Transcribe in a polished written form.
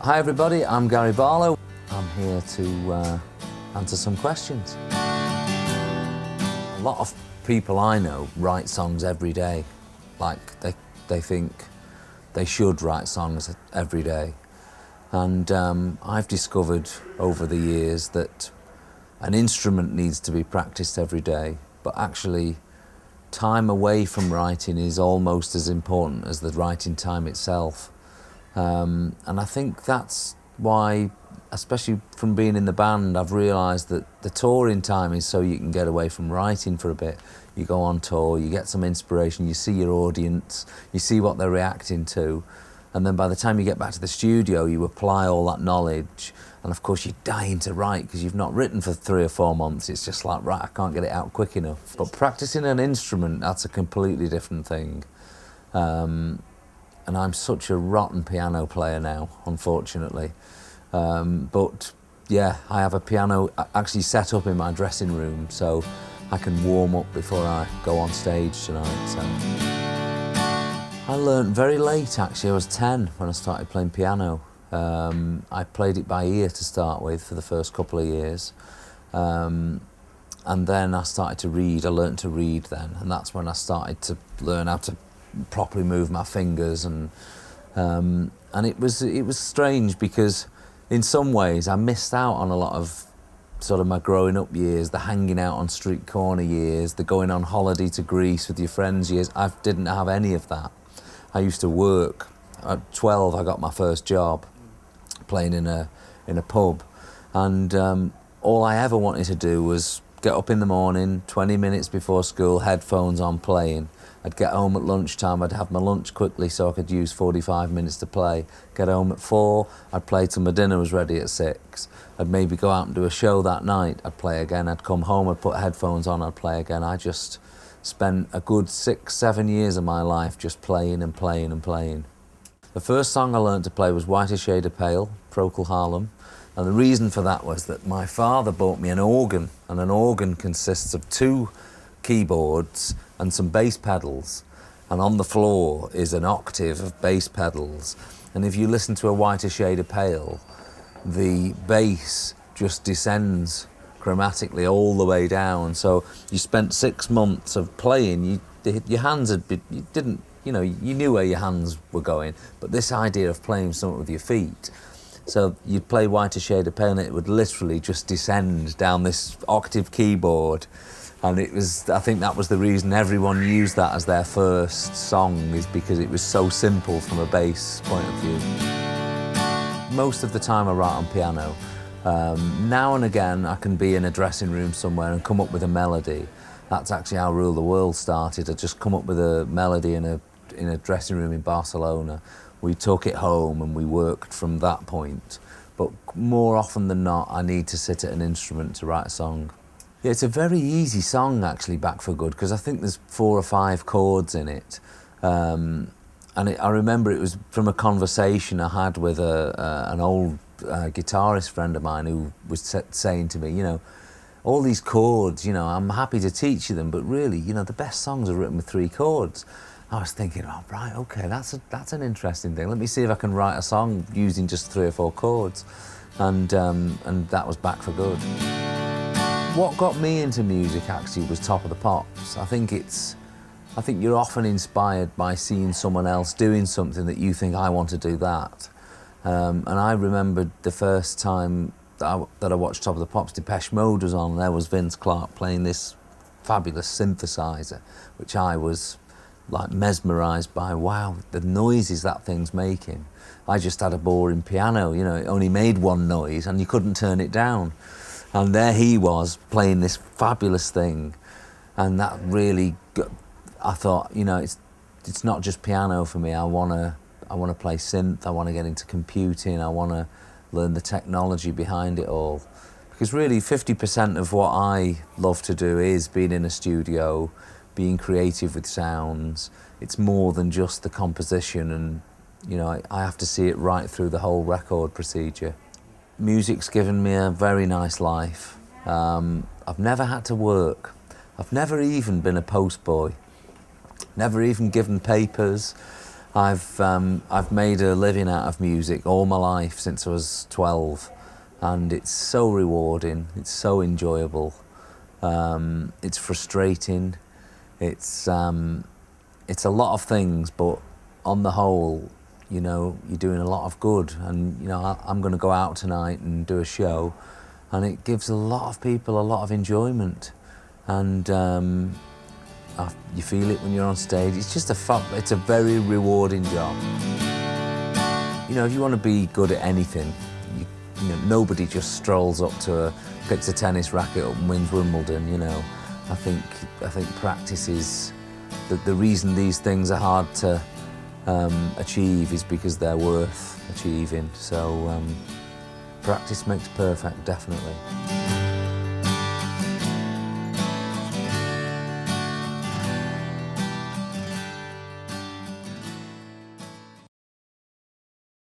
Hi everybody, I'm Gary Barlow. I'm here to answer some questions. A lot of people I know write songs every day, like they think they should write songs every day. And I've discovered over the years that an instrument needs to be practiced every day, but actually time away from writing is almost as important as the writing time itself. And I think that's why, especially from being in the band, I've realised that the touring time is so you can get away from writing for a bit. You go on tour, you get some inspiration, you see your audience, you see what they're reacting to, and then by the time you get back to the studio, you apply all that knowledge, and of course you're dying to write because you've not written for 3 or 4 months. It's just like, right, I can't get it out quick enough. But practicing an instrument, that's a completely different thing. And I'm such a rotten piano player now, unfortunately. But yeah, I have a piano actually set up in my dressing room so I can warm up before I go on stage tonight. So I learned very late, actually. I was 10 when I started playing piano. I played it by ear to start with for the first couple of years. And then I started to read. I learned to read then, and that's when I started to learn how to properly move my fingers, and it was strange because in some ways I missed out on a lot of sort of my growing up years, the hanging out on street corner years, the going on holiday to Greece with your friends years. I didn't have any of that. I used to work. At 12 I got my first job playing in a pub, and all I ever wanted to do was get up in the morning, 20 minutes before school, headphones on, playing. I'd get home at lunchtime, I'd have my lunch quickly so I could use 45 minutes to play. Get home at 4, I'd play till my dinner was ready at 6. I'd maybe go out and do a show that night, I'd play again. I'd come home, I'd put headphones on, I'd play again. I just spent a good 6, 7 years of my life just playing and playing and playing. The first song I learned to play was Whiter Shade of Pale, Procol Harum. And the reason for that was that my father bought me an organ, and an organ consists of 2 keyboards and some bass pedals, and on the floor is an octave of bass pedals, and if you listen to A Whiter Shade of Pale, the bass just descends chromatically all the way down. So you spent 6 months of playing, your hands had been, you knew where your hands were going, but this idea of playing something with your feet, so you'd play Whiter Shade of Pale and it would literally just descend down this octave keyboard. And it was, I think that was the reason everyone used that as their first song, is because it was so simple from a bass point of view. Most of the time I write on piano. Now and again I can be in a dressing room somewhere and come up with a melody. That's actually how Rule the World started. I just come up with a melody in a dressing room in Barcelona. We took it home and we worked from that point. But more often than not, I need to sit at an instrument to write a song. Yeah, it's a very easy song, actually, Back for Good, because I think there's 4 or 5 chords in it. I remember it was from a conversation I had with an old guitarist friend of mine who was saying to me, you know, all these chords, you know, I'm happy to teach you them, but really, you know, the best songs are written with 3 chords. I was thinking, oh, right, okay, that's an interesting thing. Let me see if I can write a song using just 3 or 4 chords. And that was Back for Good. What got me into music actually was Top of the Pops. I think you're often inspired by seeing someone else doing something that you think, I want to do that. And I remembered the first time that I watched Top of the Pops, Depeche Mode was on, and there was Vince Clarke playing this fabulous synthesizer, which I was like mesmerised by. Wow, the noises that thing's making. I just had a boring piano, you know, it only made one noise and you couldn't turn it down. And there he was playing this fabulous thing, and that really I thought, you know, it's not just piano for me. I want to play synth. I want to get into computing. I want to learn the technology behind it all, because really 50% of what I love to do is being in a studio, being creative with sounds. It's more than just the composition, and you know, I have to see it right through the whole record procedure. Music's given me a very nice life. I've never had to work. I've never even been a postboy. Never even given papers. I've made a living out of music all my life since I was 12, and it's so rewarding. It's so enjoyable. It's frustrating. It's a lot of things, but on the whole, you know, you're doing a lot of good. And you know, I'm going to go out tonight and do a show, and it gives a lot of people a lot of enjoyment, and you feel it when you're on stage. It's just it's a very rewarding job. You know, if you want to be good at anything, you know, nobody just strolls up to picks a tennis racket up and wins Wimbledon. You know, I think practice is the reason these things are hard to achieve is because they're worth achieving. So practice makes perfect, definitely.